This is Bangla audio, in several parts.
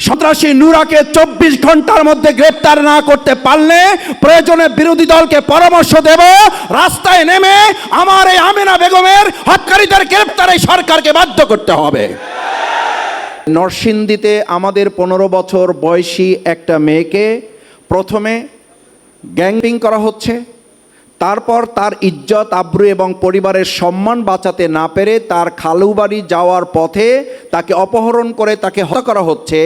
সন্ত্রাসী নুরাকে 24 ঘন্টার মধ্যে গ্রেফতার না করতে পারলে প্রয়োজনে বিরোধী দলকে পরামর্শ দেব, রাস্তায় নেমে আমার এই আমেনা বেগমের হত্যাকারীদের গ্রেফতারে সরকারকে বাধ্য করতে হবে। নরসিংদীতে আমাদের 15 বছর বয়সী একটা মেয়েকে প্রথমে গ্যাংপিং করা হচ্ছে, তারপর তার ইজ্জত আব্রু এবং পরিবারের সম্মান বাঁচাতে না পেরে তার খালু বাড়ি যাওয়ার পথে তাকে অপহরণ করে তাকে হত্যা করা হচ্ছে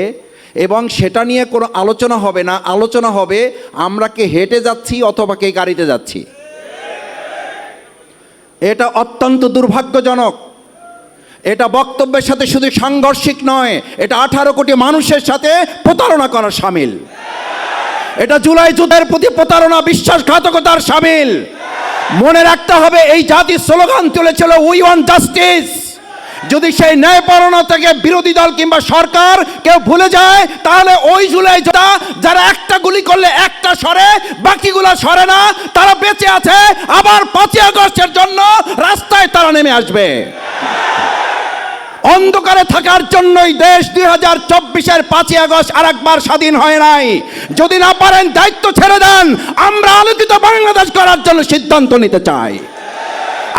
এবং সেটা নিয়ে কোনো আলোচনা হবে না। আলোচনা হবে আমরা কে হেঁটে যাচ্ছি অথবা কে গাড়িতে যাচ্ছি। এটা অত্যন্ত দুর্ভাগ্যজনক। এটা বক্তব্যের সাথে শুধু সাংঘর্ষিক নয়, এটা 18 কোটি মানুষের সাথে প্রতারণা করার শামিল। এটা জুলাই যুদ্ধের প্রতি প্রতারণা, বিশ্বাসঘাতকতার শামিল। মনে রাখতে হবে এই জাতির স্লোগান তুলেছিল উই ওয়ান্ট জাস্টিস। যদি সেই ন্যায়পরায়ণ থেকে বিরোধী দল কিংবা সরকার কেউ ভুলে যায় তাহলে ওই জুলাই যারা একটা গুলি করলে একটা সরে বাকিগুলো সরে না, তারা বেঁচে আছে, আবার 5ই আগস্টের জন্য রাস্তায় তারা নেমে আসবে। অন্ধকারে থাকার জন্যই দেশ 2024-এর 5ই আগস্ট আরেকবার স্বাধীন হয় নাই। যদি না পারেন দায়িত্ব ছেড়ে দেন, আমরা আলোকিত বাংলাদেশ করার জন্য সিদ্ধান্ত নিতে চাই।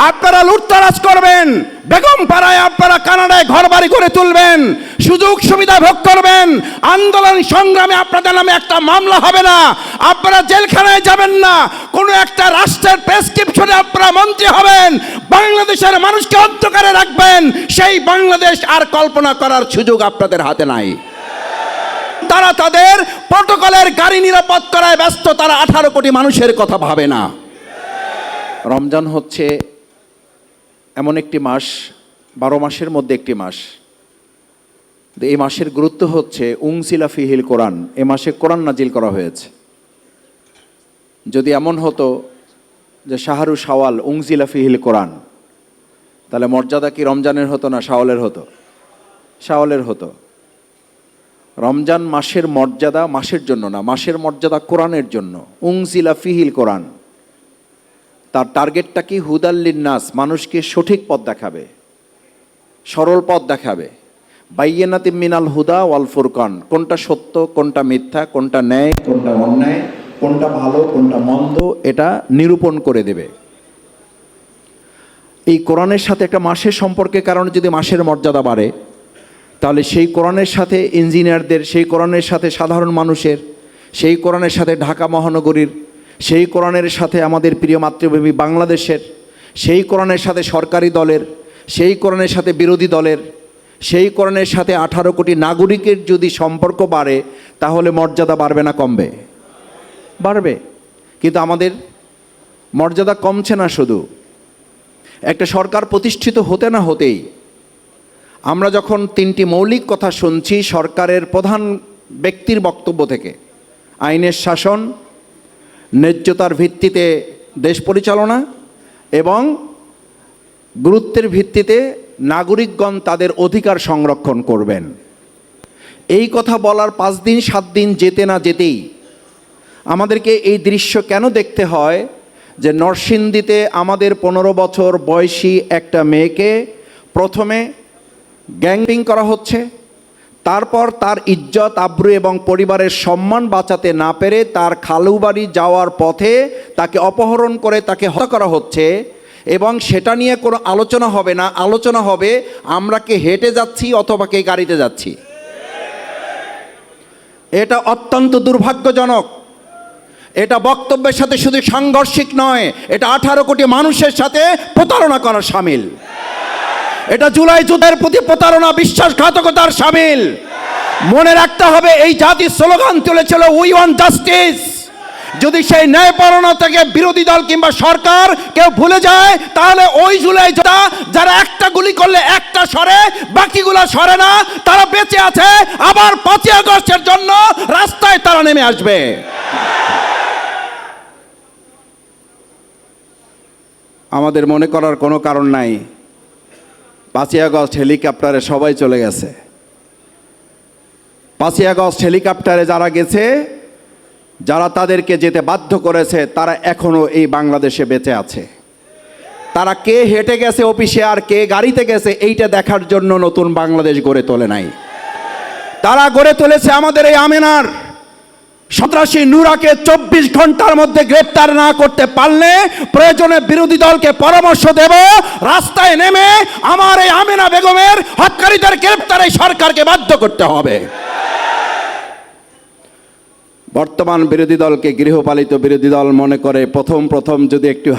আপনারা লুটতরাজ করবেন, বেগম পাড়ায় আপনারা কানাডায় ঘর বাড়ি করে তুলবেন, সুযোগ সুবিধা ভোগ করবেন, আন্দোলন সংগ্রামে আপনাদের নামে একটা মামলা হবে না, আপনারা জেলখানায় যাবেন না, কোনো একটা রাষ্ট্রের প্রেসক্রিপশনে আপনারা মন্ত্রী হবেন, বাংলাদেশের মানুষকে অন্ধকারে রাখবেন। সেই বাংলাদেশ আর কল্পনা করার সুযোগ আপনাদের হাতে নাই। তারা তাদের প্রটোকলের গাড়ি নিরাপদ করায় ব্যস্ত, তারা 18 কোটি মানুষের কথা ভাবে না। রমজান হচ্ছে এমন একটি মাস, 12 মাসের মধ্যে একটি মাস। এই মাসের গুরুত্ব হচ্ছে উনজিলা ফিহিল কোরআন। এ মাসে কোরআন নাজিল করা হয়েছে। যদি এমন হতো যে শাহরু শাওয়াল উনজিলা ফিহিল কোরআন, তাহলে মর্যাদা কি রমজানের হতো না শাওয়ালের হতো? শাওয়ালের হতো। রমজান মাসের মর্যাদা মাসের জন্য না, মাসের মর্যাদা কোরআনের জন্য। উনজিলা ফিহিল কোরআন, তার টার্গেটটা কি? হুদাল্লিন নাস, মানুষকে সঠিক পথ দেখাবে, সরল পথ দেখাবে। বাইয়িনাতি মিনাল হুদা ওয়াল ফুরকান, কোনটা সত্য কোনটা মিথ্যা, কোনটা ন্যায় কোনটা অন্যায়, কোনটা ভালো কোনটা মন্দ, এটা নিরূপণ করে দেবে। এই কোরআনের সাথে একটা মাসের সম্পর্কের কারণে যদি মাসের মর্যাদা বাড়ে, তাহলে সেই কোরআনের সাথে ইঞ্জিনিয়ারদের, সেই কোরআনের সাথে সাধারণ মানুষের, সেই কোরআনের সাথে ঢাকা মহানগরীর, সেই কোরআনের সাথে আমাদের প্রিয় মাতৃভূমি বাংলাদেশের, সেই কোরআনের সাথে সরকারি দলের, সেই কোরআনের সাথে বিরোধী দলের, সেই কোরআনের সাথে 18 কোটি নাগরিকের যদি সম্পর্ক বাড়ে, তাহলে মর্যাদা বাড়বে না কমবে? বাড়বে। কিন্তু আমাদের মর্যাদা কমছে না। শুধু একটা সরকার প্রতিষ্ঠিত হতে না হতেই আমরা যখন 3টি মৌলিক কথা শুনছি সরকারের প্রধান ব্যক্তির বক্তব্য থেকে, আইনের শাসন, ন্যায্যতার ভিত্তিতে দেশ পরিচালনা এবং গুরুত্বের ভিত্তিতে নাগরিকগণ তাদের অধিকার সংরক্ষণ করবেন, এই কথা বলার 5 দিন 7 দিন যেতে না যেতেই আমাদেরকে এই দৃশ্য কেন দেখতে হয় যে নরসিংদীতে আমাদের 15 বছর বয়সী একটা মেয়েকে প্রথমে গ্যাংপিং করা হচ্ছে, তারপর তার ইজ্জত আব্রু এবং পরিবারের সম্মান বাঁচাতে না পেরে তার খালু বাড়ি যাওয়ার পথে তাকে অপহরণ করে তাকে হত্যা করা হচ্ছে এবং সেটা নিয়ে কোনো আলোচনা হবে না। আলোচনা হবে আমরা কে হেঁটে যাচ্ছি অথবা কে গাড়িতে যাচ্ছি। এটা অত্যন্ত দুর্ভাগ্যজনক। এটা বক্তব্যের সাথে শুধু সাংঘর্ষিক নয়, এটা 18 কোটি মানুষের সাথে প্রতারণা করার শামিল। এটা জুলাই যুদ্ধের প্রতি প্রতারণা, বিশ্বাসঘাতকতার শামিল। মনে রাখতে হবে এই জাতির স্লোগান তুলেছিল উই ওয়ান্ট জাস্টিস। যদি সেই ন্যায়পরায়ণ থেকে বিরোধী দল কিংবা সরকার কেউ ভুলে যায় তাহলে ওই জুলাই যারা একটা গুলি করলে একটা সরে বাকিগুলো সরে না, তারা বেঁচে আছে, আবার 5ই আগস্টের জন্য রাস্তায় তারা নেমে আসবে। আমাদের মনে করার কোনো কারণ নাই 5ই আগস্ট হেলিকপ্টারে সবাই চলে গেছে। 5ই আগস্ট হেলিকপ্টারে যারা গেছে, যারা তাদেরকে যেতে বাধ্য করেছে, তারা এখনো এই বাংলাদেশে বেঁচে আছে। তারা কে হেঁটে গেছে অফিসে আর কে গাড়িতে গেছে এইটা দেখার জন্য নতুন বাংলাদেশ গড়ে তোলে নাই। তারা গড়ে তুলেছে আমাদের এই আমেনার সন্ত্রাসী নুরাকে 24 ঘন্টার মধ্যে গ্রেপ্তার না করতে পারলে প্রয়োজনে বিরোধী দলকে পরামর্শ দেব, রাস্তায় নেমে আমার এই আমেনা বেগমের হত্যাকারীদের গ্রেপ্তারে সরকারকে বাধ্য করতে হবে। বর্তমান বিরোধী দলকে গৃহপালিত বিরোধী দল মনে করে প্রথম যদি একটু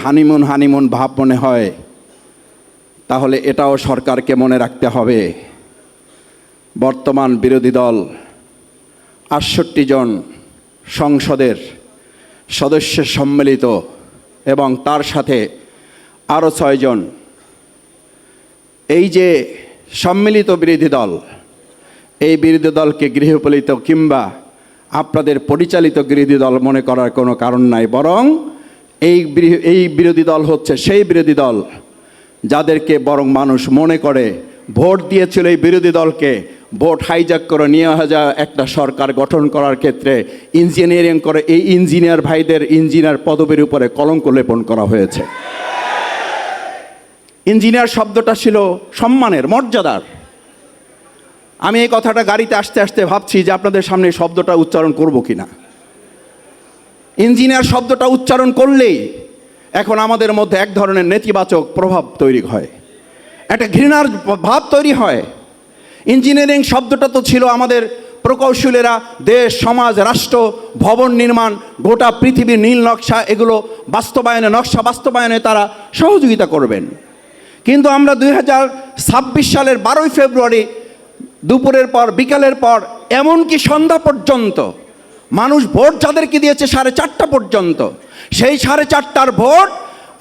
হানিমুন ভাব মনে হয়, তাহলে এটাও সরকারকে মনে রাখতে হবে বর্তমান বিরোধী দল 68 জন সংসদের সদস্য সম্মিলিত এবং তার সাথে আরও 6 জন, এই যে সম্মিলিত বিরোধী দল, এই বিরোধী দলকে গৃহপালিত কিংবা আপনাদের পরিচালিত বিরোধী দল মনে করার কোনো কারণ নাই, বরং এই বিরোধী দল হচ্ছে সেই বিরোধী দল যাদেরকে বরং মানুষ মনে করে ভোট দিয়েছিল এই বিরোধী দলকে ভোট হাইজ্যাক করে নিয়ে যাওয়া একটা সরকার গঠন করার ক্ষেত্রে ইঞ্জিনিয়ারিং করে এই ইঞ্জিনিয়ার ভাইদের ইঞ্জিনিয়ার পদবীর উপরে কলঙ্ক লেপন করা হয়েছে। ইঞ্জিনিয়ার শব্দটা ছিল সম্মানের, মর্যাদার। আমি এই কথাটা গাড়িতে আসতে আসতে ভাবছি যে আপনাদের সামনে এই শব্দটা উচ্চারণ করব কিনা। ইঞ্জিনিয়ার শব্দটা উচ্চারণ করলেই এখন আমাদের মধ্যে এক ধরনের নেতিবাচক প্রভাব তৈরি হয়, একটা ঘৃণার ভাব তৈরি হয়। ইঞ্জিনিয়ারিং শব্দটা তো ছিল আমাদের প্রকৌশলীরা দেশ, সমাজ, রাষ্ট্র, ভবন নির্মাণ, গোটা পৃথিবীর নীল নকশা, এগুলো নকশা বাস্তবায়নে তারা সহযোগিতা করবেন। কিন্তু আমরা 2026 সালের 12ই ফেব্রুয়ারি দুপুরের পর, বিকালের পর, এমনকি সন্ধ্যা পর্যন্ত মানুষ ভোট যাদেরকে দিয়েছে 4:30 পর্যন্ত, সেই 4:30টার ভোট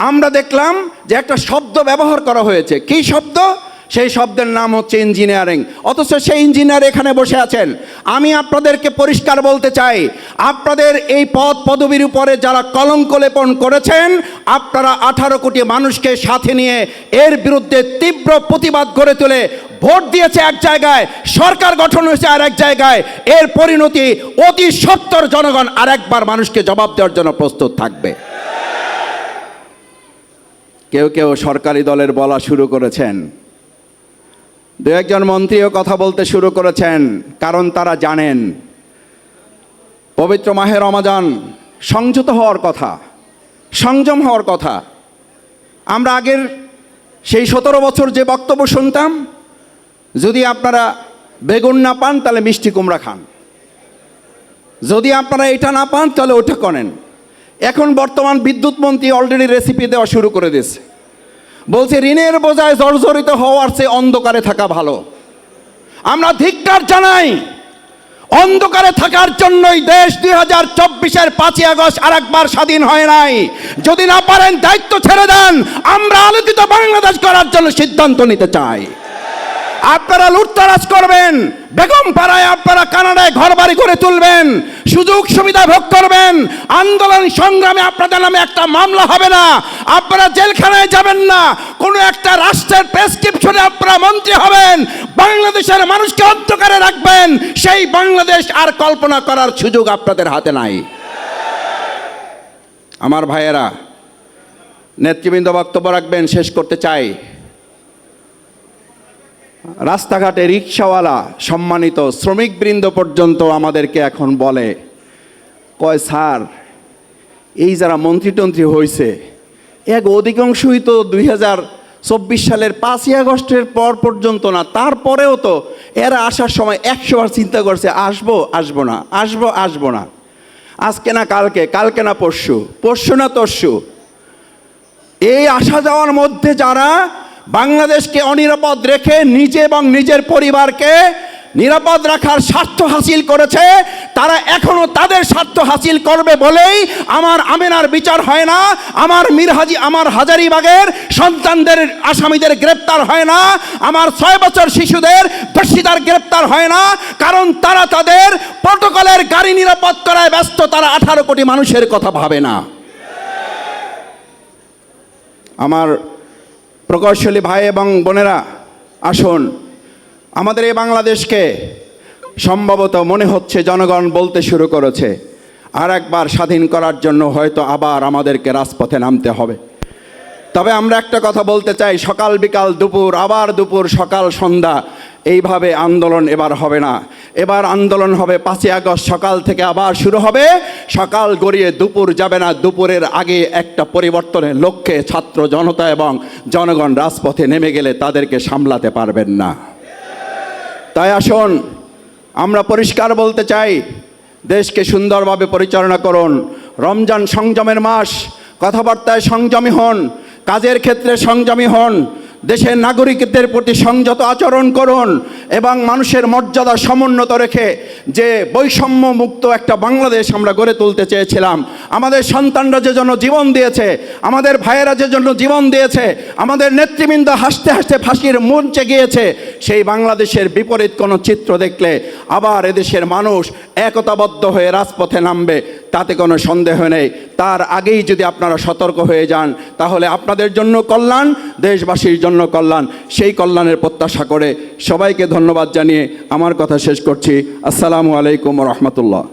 আমরা দেখলাম যে একটা শব্দ ব্যবহার করা হয়েছে। কী শব্দ? সেই শব্দের নাম হচ্ছে ইঞ্জিনিয়ারিং। অথচ সেই ইঞ্জিনিয়ার এখানে বসে আছেন। আমি আপনাদেরকে পরিষ্কার বলতে চাই, আপনাদের এই পদ পদবীর উপরে যারা কলঙ্ক লেপন করেছেন, আপনারা 18 কোটি মানুষকে সাথে নিয়ে এর বিরুদ্ধে তীব্র প্রতিবাদ গড়ে তুলে ভোট দিয়েছে এক জায়গায়, সরকার গঠন হয়েছে আর এক জায়গায়। এর পরিণতি অতি সত্বর জনগণ আর একবার মানুষকে জবাব দেওয়ার জন্য প্রস্তুত থাকবে। কেউ সরকারি দলের বলা শুরু করেছেন, 2-1 মন্ত্রীও কথা বলতে শুরু করেছেন, কারণ তারা জানেন পবিত্র মাহে রমাজান, সংযত হওয়ার কথা, সংযম হওয়ার কথা। আমরা আগের সেই 17 বছর যে বক্তব্য শুনতাম, যদি আপনারা বেগুন না পান তাহলে মিষ্টি কুমড়া খান, যদি আপনারা এটা না পান তাহলে ওটা করেন। এখন বর্তমান বিদ্যুৎ মন্ত্রী অলরেডি রেসিপি দেওয়া শুরু করে দিয়েছে, বলছে ঋণের বোঝায় জর্জরিত হওয়ার চেয়ে অন্ধকারে থাকা ভালো। আমরা ধিক্কার জানাই, অন্ধকারে থাকার জন্যই দেশ 2024-এর 5ই আগস্ট আরেকবার স্বাধীন হয় নাই। যদি না পারেন দায়িত্ব ছেড়ে দেন, আমরা আলোকিত বাংলাদেশ করার জন্য সিদ্ধান্ত নিতে চাই। আপনারা লুটতরাজ করবেন, বেগম পাড়ায় আপনারা কানাডায় ঘরবাড়ি করে তুলবেন, সুযোগ সুবিধা ভোগ করবেন, আন্দোলন সংগ্রামে আপনাদের নামে একটা মামলা হবে না, আপনারা জেলখানায় যাবেন না, কোনো একটা রাষ্ট্রের প্রেসক্রিপশনে আপনারা মন্ত্রী হবেন, বাংলাদেশের মানুষকে অন্ধকারে রাখবেন। সেই বাংলাদেশ আর কল্পনা করার সুযোগ আপনাদের হাতে নাই। আমার ভাইয়েরা, নেতৃবৃন্দ বক্তব্য রাখবেন, শেষ করতে চাই। রাস্তাঘাটে রিক্সাওয়ালা, সম্মানিত শ্রমিকবৃন্দ পর্যন্ত আমাদেরকে এখন বলে, কয় স্যার, এই যারা মন্ত্রী হয়েছে এক অধিকাংশই তো 2024 সালের 5ই আগস্টের পর পর্যন্ত না, তারপরেও তো এরা আসার সময় 100 বার চিন্তা করছে আসবো না, আজকে না কালকে না পরশু না তরশু। এই আসা যাওয়ার মধ্যে যারা বাংলাদেশকে অনিরাপদ রেখে নিজে এবং নিজের পরিবারকে নিরাপদ রাখার স্বার্থ হাসিল করেছে, তারা এখনো তাদের স্বার্থ হাসিল করবে বলেই আমার আমেনার বিচার হয় না, আমার হাজারীবাগের সন্তানদের আসামিদের গ্রেপ্তার হয় না, আমার 6 বছর শিশুদের দোষীদের গ্রেপ্তার হয় না, কারণ তারা তাদের প্রটোকলের গাড়ি নিরাপদ করায় ব্যস্ত, তারা 18 কোটি মানুষের কথা ভাবে না। আমার প্রকৌশলী ভাই এবং বোনেরা, আসুন, আমাদের এই বাংলাদেশকে সম্ভবত মনে হচ্ছে জনগণ বলতে শুরু করেছে আর একবার স্বাধীন করার জন্য হয়তো আবার আমাদেরকে রাজপথে নামতে হবে। তবে আমরা একটা কথা বলতে চাই, সকাল বিকাল দুপুর, আবার দুপুর সকাল সন্ধ্যা, এইভাবে আন্দোলন এবার হবে না। এবার আন্দোলন হবে 5ই আগস্ট সকাল থেকে আবার শুরু হবে। সকাল গড়িয়ে দুপুর যাবে না, দুপুরের আগে একটা পরিবর্তনের লক্ষ্যে ছাত্র জনতা এবং জনগণ রাজপথে নেমে গেলে তাদেরকে সামলাতে পারবেন না। তাই আসুন, আমরা পরিষ্কার বলতে চাই, দেশকে সুন্দরভাবে পরিচালনা করুন। রমজান সংযমের মাস, কথাবার্তায় সংযমী হন, কাজের ক্ষেত্রে সংযমী হন, দেশের নাগরিকদের প্রতি সংযত আচরণ করুন এবং মানুষের মর্যাদা সমুন্নত রেখে যে বৈষম্য মুক্ত একটা বাংলাদেশ আমরা গড়ে তুলতে চেয়েছিলাম, আমাদের সন্তানরা যে জন্য জীবন দিয়েছে, আমাদের ভাইয়েরা যে জন্য জীবন দিয়েছে, আমাদের নেতৃবৃন্দ হাসতে হাসতে ফাঁসির মঞ্চে গিয়েছে, সেই বাংলাদেশের বিপরীত কোনো চিত্র দেখলে আবার এদেশের মানুষ একতাবদ্ধ হয়ে রাজপথে নামবে, তাতে কোনো সন্দেহ নেই। তার আগেই যদি আপনারা সতর্ক হয়ে যান, তাহলে আপনাদের জন্য কল্যাণ, দেশবাসীর জন্য কল্যাণ। সেই কল্যাণের প্রত্যাশা করে সবাইকে ধন্যবাদ জানিয়ে আমার কথা শেষ করছি। আসসালামু আলাইকুম ওয়া রাহমাতুল্লাহ।